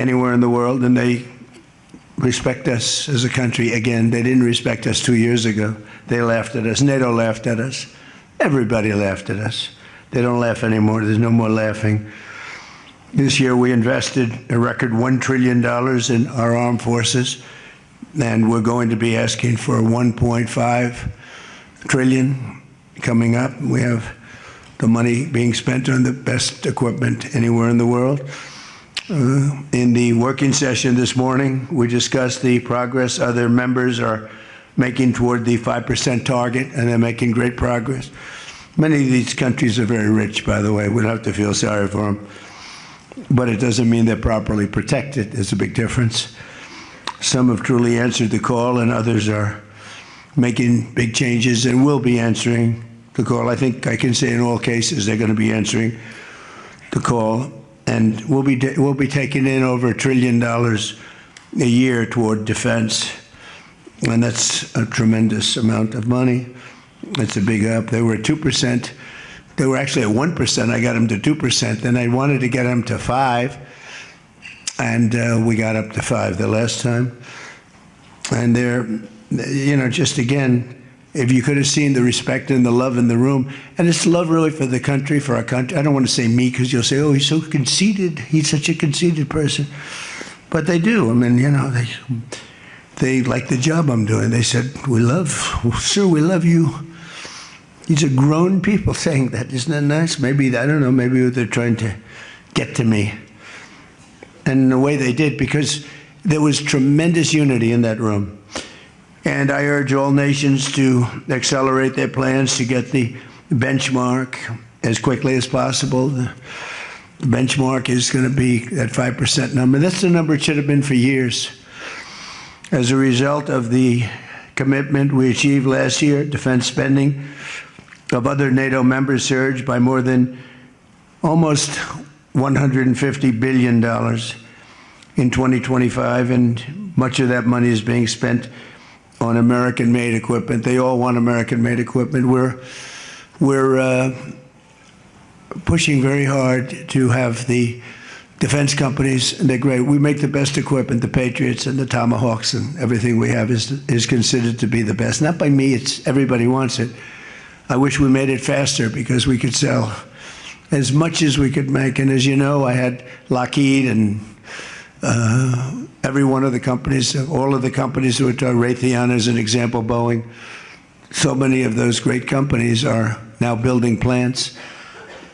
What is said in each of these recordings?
anywhere in the world, and they respect us as a country. Again, they didn't respect us 2 years ago. They laughed at us. NATO laughed at us. Everybody laughed at us. They don't laugh anymore. There's no more laughing. This year we invested a record $1 trillion in our armed forces, and we're going to be asking for $1.5 trillion coming up. We have the money being spent on the best equipment anywhere in the world. In the working session this morning, we discussed the progress other members are making toward the 5% target, and they're making great progress. Many of these countries are very rich, by the way. We don't have to feel sorry for them. But it doesn't mean they're properly protected. There's a big difference. Some have truly answered the call, and others are making big changes and will be answering the call. I think I can say in all cases they're going to be answering the call. And we'll be taking in over $1 trillion a year toward defense. And that's a tremendous amount of money. It's a big up. They were at 2%. They were actually at 1%. I got them to 2%. Then I wanted to get them to 5%. And we got up to 5% the last time. And they're, just again, if you could have seen the respect and the love in the room, and it's love really for the country, for our country. I don't want to say me, because you'll say, oh, he's so conceited. He's such a conceited person. But they do. I mean, they like the job I'm doing. They said, sir, we love you. These are grown people saying that. Isn't that nice? Maybe, I don't know, maybe they're trying to get to me. And in the way they did, because there was tremendous unity in that room. And I urge all nations to accelerate their plans to get the benchmark as quickly as possible. The benchmark is going to be that 5% number. That's the number it should have been for years. As a result of the commitment we achieved last year, defense spending of other NATO members surged by more than almost $150 billion in 2025, and much of that money is being spent on American-made equipment. They all want American-made equipment. We're pushing very hard to have the defense companies, and they're great. We make the best equipment, the Patriots and the Tomahawks, and everything we have is considered to be the best. Not by me, it's everybody wants it. I wish we made it faster, because we could sell as much as we could make. And as you know, I had Lockheed and every one of the companies, all of the companies, which are Raytheon as an example, Boeing. So many of those great companies are now building plants.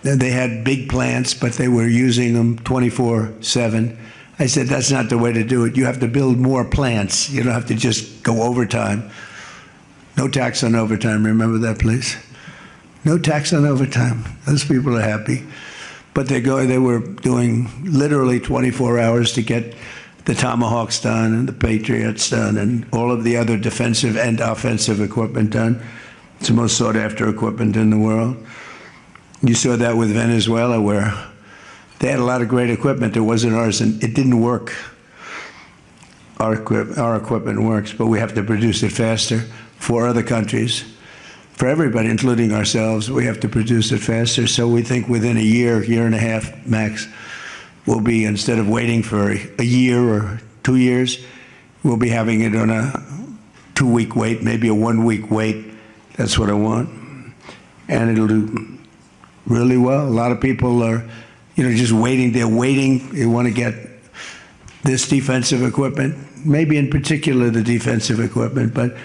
They had big plants, but they were using them 24/7. I said, that's not the way to do it. You have to build more plants. You don't have to just go overtime. No tax on overtime, remember that, please? No tax on overtime. Those people are happy. But they were doing literally 24 hours to get the Tomahawks done and the Patriots done and all of the other defensive and offensive equipment done. It's the most sought after equipment in the world. You saw that with Venezuela, where they had a lot of great equipment. It wasn't ours, and it didn't work. Our equipment works, but we have to produce it faster for other countries. For everybody, including ourselves, we have to produce it faster. So we think within a year and a half max, we'll be, instead of waiting for a year or 2 years, we'll be having it on a 2-week wait, maybe a 1-week wait. That's what I want. And it'll do really well. A lot of people are, just waiting. They're waiting. They want to get this defensive equipment, maybe in particular the defensive equipment, but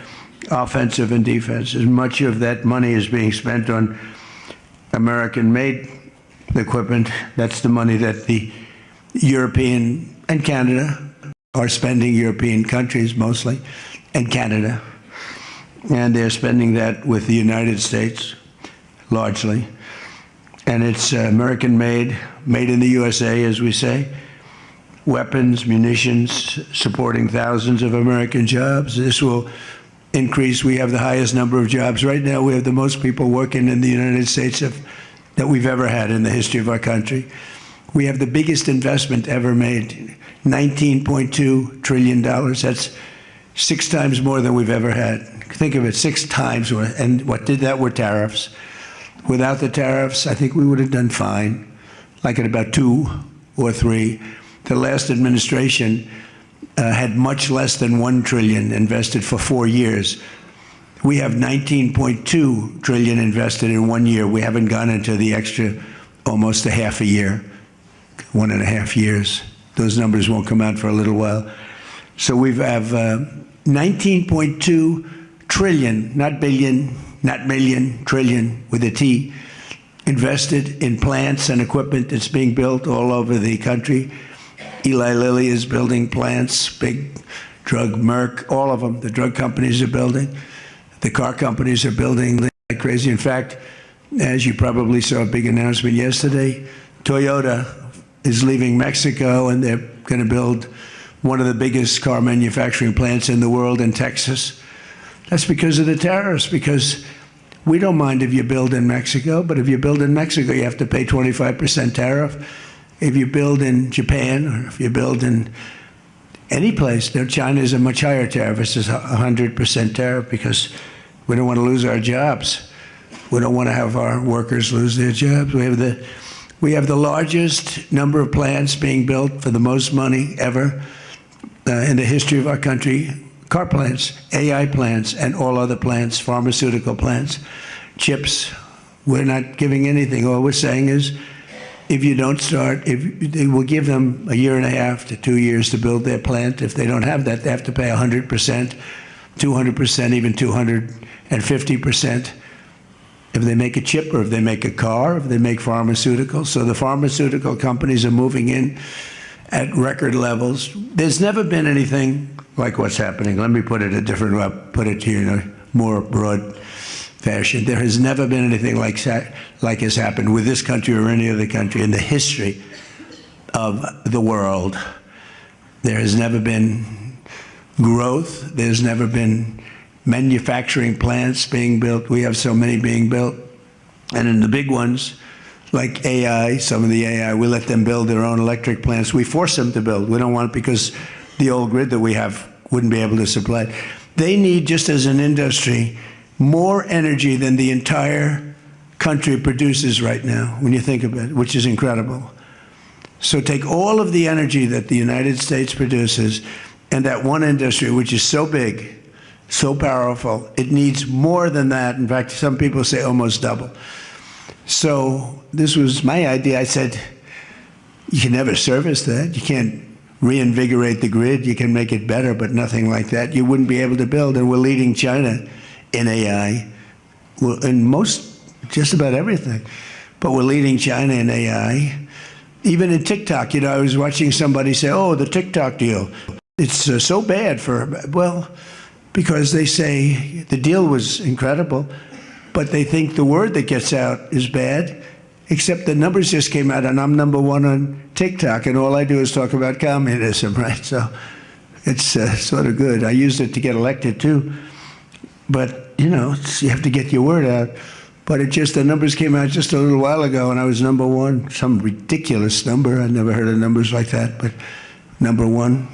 offensive and defense. As much of that money is being spent on American-made equipment. That's the money that the European and Canada are spending, European countries mostly, and Canada. And they're spending that with the United States, largely. And it's American-made, made in the USA, as we say. Weapons, munitions, supporting thousands of American jobs. This will increase. We have the highest number of jobs. Right now, we have the most people working in the United States that we've ever had in the history of our country. We have the biggest investment ever made, $19.2 trillion. That's 6 times more than we've ever had. Think of it, 6 times more. And what did that were tariffs. Without the tariffs, I think we would have done fine, like at about 2 or 3. The last administration had much less than $1 trillion invested for 4 years. We have $19.2 trillion invested in 1 year. We haven't gone into the extra almost a half a year, 1.5 years. Those numbers won't come out for a little while. So we have 19.2 trillion, not billion, not million, trillion with a T, invested in plants and equipment that's being built all over the country. Eli Lilly is building plants, big drug, Merck, all of them. The drug companies are building. The car companies are building like crazy. In fact, as you probably saw a big announcement yesterday, Toyota is leaving Mexico and they're going to build one of the biggest car manufacturing plants in the world in Texas. That's because of the tariffs, because we don't mind if you build in Mexico, but if you build in Mexico, you have to pay 25% tariff. If you build in Japan, or if you build in any place, China is a much higher tariff. It's 100% tariff because we don't want to lose our jobs. We don't want to have our workers lose their jobs. We have the largest number of plants being built for the most money ever in the history of our country. Car plants, AI plants, and all other plants, pharmaceutical plants, chips. We're not giving anything. All we're saying is, if you don't start, they will give them 1.5 to 2 years to build their plant. If they don't have that, they have to pay 100%, 200%, even 250%. If they make a chip, or if they make a car, if they make pharmaceuticals. So the pharmaceutical companies are moving in at record levels. There's never been anything like what's happening. Let me put it a different way, put it to you in a more broad fashion. There has never been anything like has happened with this country or any other country in the history of the world. There has never been growth. There's never been manufacturing plants being built. We have so many being built. And in the big ones, like AI, some of the AI, we let them build their own electric plants. We force them to build. We don't want it because the old grid that we have wouldn't be able to supply it. They need, just as an industry, more energy than the entire country produces right now, when you think of it, which is incredible. So take all of the energy that the United States produces, and that one industry, which is so big, so powerful, it needs more than that. In fact, some people say almost double. So this was my idea. I said, you can never service that. You can't reinvigorate the grid. You can make it better, but nothing like that. You wouldn't be able to build. And we're leading China in AI, in just about everything. But we're leading China in AI. Even in TikTok, I was watching somebody say, oh, the TikTok deal. It's so bad well, because they say the deal was incredible, but they think the word that gets out is bad, except the numbers just came out, and I'm #1 on TikTok, and all I do is talk about communism, right? So it's sort of good. I used it to get elected, too. But, you have to get your word out. But the numbers came out just a little while ago, and I was #1, some ridiculous number. I never heard of numbers like that, but #1.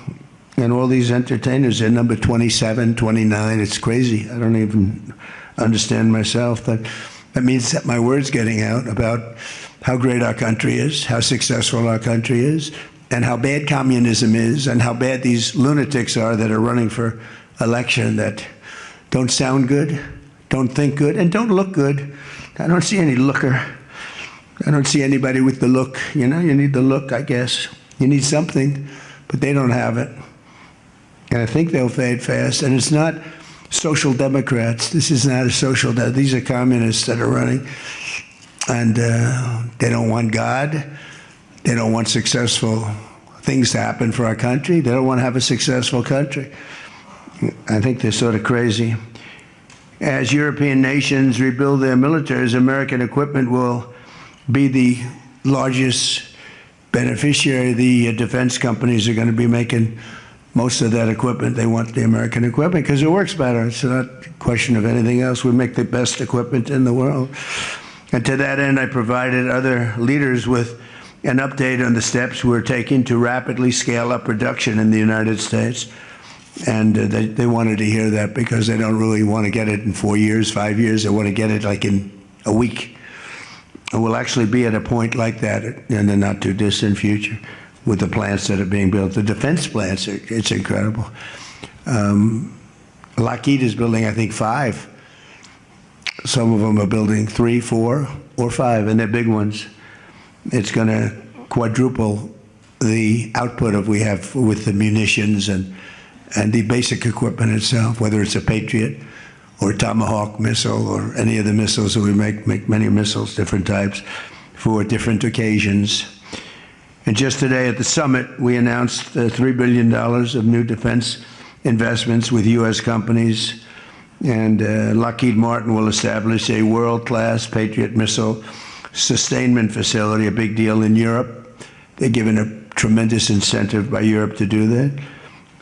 And all these entertainers are number 27, 29. It's crazy. I don't even understand myself. But that means that my word's getting out about how great our country is, how successful our country is, and how bad communism is, and how bad these lunatics are that are running for election that don't sound good, don't think good, and don't look good. I don't see any looker. I don't see anybody with the look. You need the look, I guess. You need something, but they don't have it. And I think they'll fade fast. And it's not social democrats. This is not a social democrat. These are communists that are running. And they don't want God. They don't want successful things to happen for our country. They don't want to have a successful country. I think they're sort of crazy. As European nations rebuild their militaries, American equipment will be the largest beneficiary. The defense companies are going to be making most of that equipment. They want the American equipment because it works better. It's not a question of anything else. We make the best equipment in the world. And to that end, I provided other leaders with an update on the steps we're taking to rapidly scale up production in the United States. And they wanted to hear that because they don't really want to get it in 4 years, 5 years. They want to get it like in a week. And we'll actually be at a point like that in the not too distant future. with the plants that are being built. The defense plants, it's incredible. Lockheed is building, I think, 5. Some of them are building 3, 4, or 5, and they're big ones. It's going to quadruple the output we have with the munitions and the basic equipment itself, whether it's a Patriot or Tomahawk missile or any of the missiles that we make many missiles, different types, for different occasions. And just today at the summit, we announced $3 billion of new defense investments with U.S. companies. And Lockheed Martin will establish a world-class Patriot missile sustainment facility, a big deal in Europe. They're given a tremendous incentive by Europe to do that.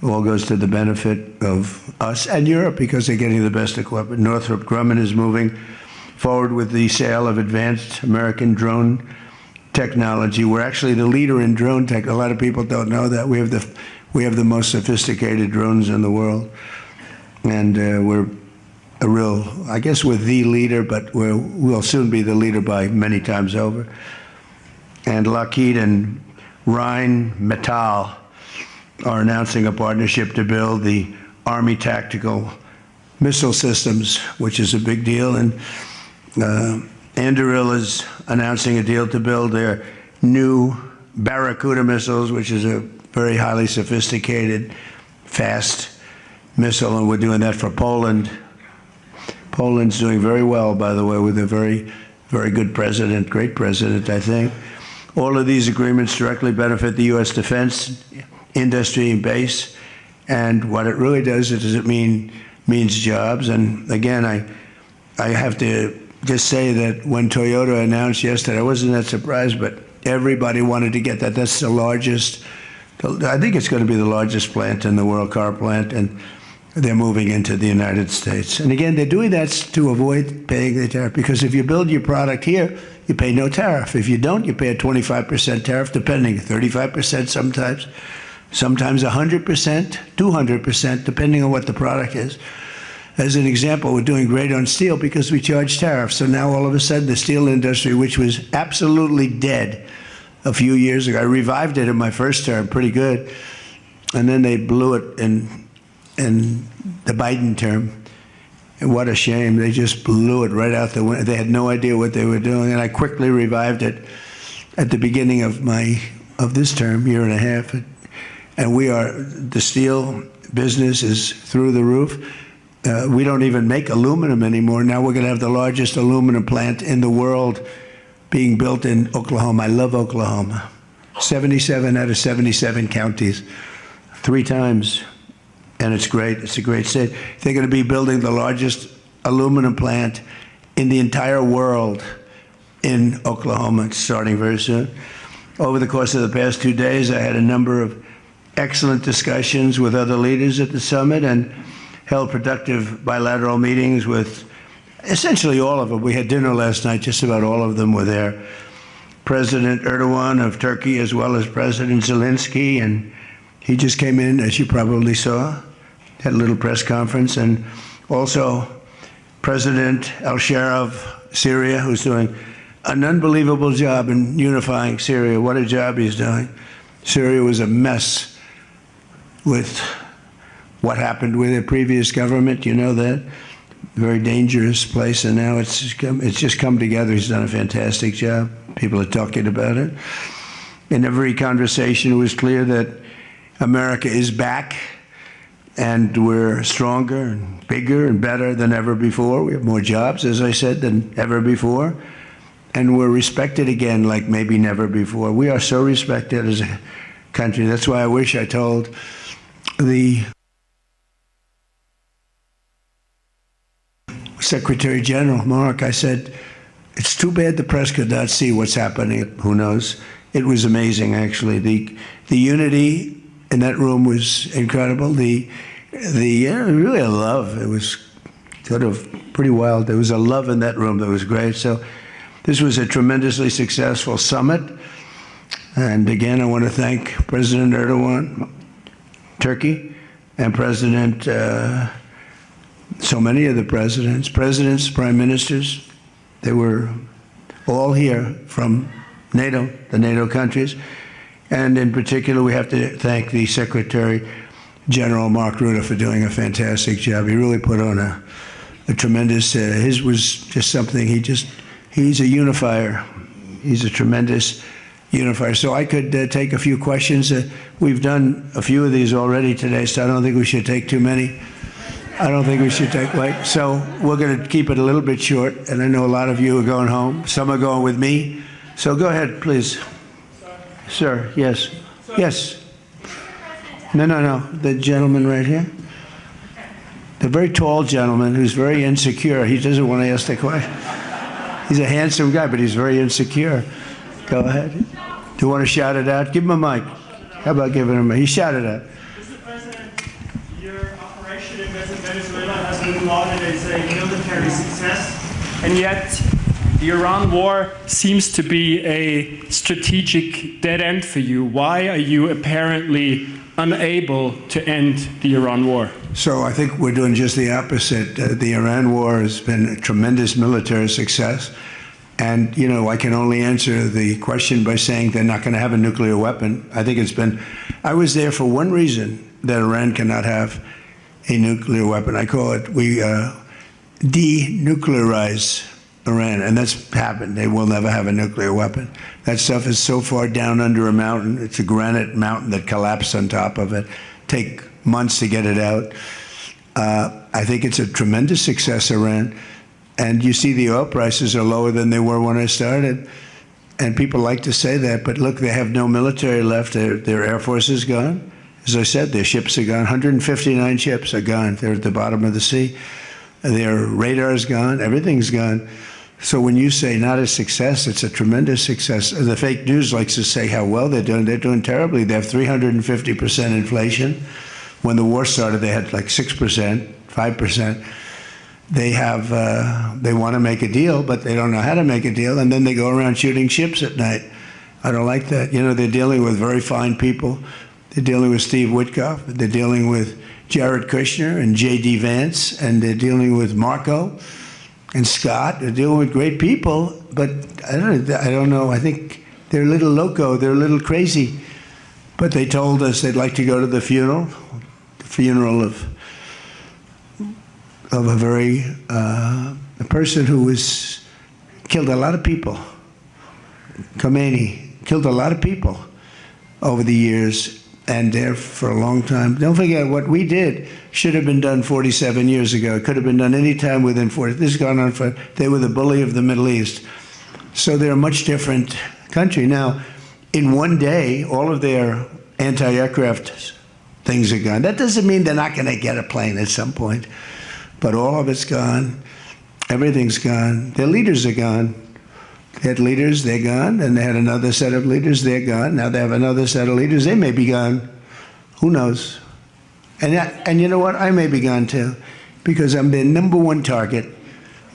All goes to the benefit of us and Europe because they're getting the best equipment. Northrop Grumman is moving forward with the sale of advanced American drone technology. We're actually the leader in drone tech. A lot of people don't know that. We have the most sophisticated drones in the world. And we're a real, I guess we're the leader, but we'll soon be the leader by many times over. And Lockheed and Rheinmetall are announcing a partnership to build the Army Tactical Missile Systems, which is a big deal. And Anduril is announcing a deal to build their new Barracuda missiles, which is a very highly sophisticated, fast missile, and we're doing that for Poland. Poland's doing very well, by the way, with a very, very good president, great president, I think. All of these agreements directly benefit the U.S. defense industry and base, and what it really does is it means jobs. And again, I have to just say that when Toyota announced yesterday, I wasn't that surprised, but everybody wanted to get that. That's the largest, I think it's going to be the largest plant in the world, car plant, and they're moving into the United States. And again, they're doing that to avoid paying the tariff, because if you build your product here, you pay no tariff. If you don't, you pay a 25% tariff, depending, 35% sometimes 100%, 200%, depending on what the product is. As an example, we're doing great on steel because we charge tariffs. So now all of a sudden the steel industry, which was absolutely dead a few years ago, I revived it in my first term, pretty good. And then they blew it in the Biden term. And what a shame. They just blew it right out the window. They had no idea what they were doing. And I quickly revived it at the beginning of this term, year and a half. And the steel business is through the roof. We don't even make aluminum anymore. Now we're going to have the largest aluminum plant in the world being built in Oklahoma. I love Oklahoma. 77 out of 77 counties, 3 times. And it's great. It's a great state. They're going to be building the largest aluminum plant in the entire world in Oklahoma. It's starting very soon. Over the course of the past 2 days, I had a number of excellent discussions with other leaders at the summit and held productive bilateral meetings with essentially all of them. We had dinner last night. Just about all of them were there. President Erdogan of Turkey, as well as President Zelensky, and he just came in, as you probably saw, had a little press conference, and also President al-Shara of Syria, who's doing an unbelievable job in unifying Syria. What a job he's doing. Syria was a mess with what happened with the previous government, you know that. Very dangerous place, and now it's just come together. He's done a fantastic job. People are talking about it. In every conversation, it was clear that America is back, and we're stronger and bigger and better than ever before. We have more jobs, as I said, than ever before. And we're respected again like maybe never before. We are so respected as a country. That's why I wish I told the Secretary General, Mark, I said, it's too bad the press could not see what's happening. Who knows? It was amazing, actually. The unity in that room was incredible. Really a love. It was sort of pretty wild. There was a love in that room that was great. So this was a tremendously successful summit. And again, I want to thank President Erdogan, Turkey, and President, so many of the presidents, prime ministers, they were all here from NATO, the NATO countries. And in particular, we have to thank the Secretary General Mark Rutte for doing a fantastic job. He really put on a tremendous, his was just something, he's a unifier. He's a tremendous unifier. So I could take a few questions. We've done a few of these already today, so I don't think we should take too many. I don't think we should take, like, so we're going to keep it a little bit short, and I know a lot of you are going home. Some are going with me. So go ahead, please. Sir, yes. Yes. No. The gentleman right here. The very tall gentleman who's very insecure. He doesn't want to ask the question. He's a handsome guy, but he's very insecure. Go ahead. Do you want to shout it out? Give him a mic. How about giving him a mic? He shouted out. Mr. President, your operation in Venezuela has been lauded as a military success, and yet the Iran war seems to be a strategic dead end for you. Why are you apparently unable to end the Iran war? So I think we're doing just the opposite. The Iran war has been a tremendous military success. And, you know, I can only answer the question by saying they're not going to have a nuclear weapon. I think I was there for one reason, that Iran cannot have a nuclear weapon. I call it, we denuclearize Iran, and that's happened. They will never have a nuclear weapon. That stuff is so far down under a mountain. It's a granite mountain that collapsed on top of it. Take months to get it out. I think it's a tremendous success, Iran. And you see the oil prices are lower than they were when I started. And people like to say that, but look, they have no military left. Their Air Force is gone. As I said, their ships are gone. 159 ships are gone. They're at the bottom of the sea. Their radar is gone. Everything's gone. So when you say not a success, it's a tremendous success. The fake news likes to say how well they're doing. They're doing terribly. They have 350% inflation. When the war started, they had like 6%, 5%. They want to make a deal, but they don't know how to make a deal, and then they go around shooting ships at night. I don't like that. You know, they're dealing with very fine people. They're dealing with Steve Witkoff. They're dealing with Jared Kushner and J.D. Vance, and they're dealing with Marco and Scott. They're dealing with great people, but I don't know. I think they're a little loco. They're a little crazy. But they told us they'd like to go to the funeral of a person who was killed a lot of people. Khomeini killed a lot of people over the years, and there for a long time. Don't forget, what we did should have been done 47 years ago. It could have been done any time within 40. This has gone on for, they were the bully of the Middle East. So they're a much different country. Now, in one day, all of their anti-aircraft things are gone. That doesn't mean they're not going to get a plane at some point. But all of it's gone. Everything's gone. Their leaders are gone. They had leaders, they're gone. And they had another set of leaders, they're gone. Now they have another set of leaders, they may be gone. Who knows? And you know what? I may be gone too, because I'm their number one target.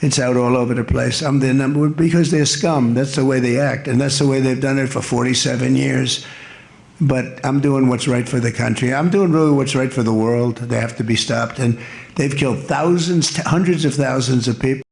It's out all over the place. I'm their number one, because they're scum. That's the way they act. And that's the way they've done it for 47 years. But I'm doing what's right for the country. I'm doing really what's right for the world. They have to be stopped. And they've killed thousands, hundreds of thousands of people.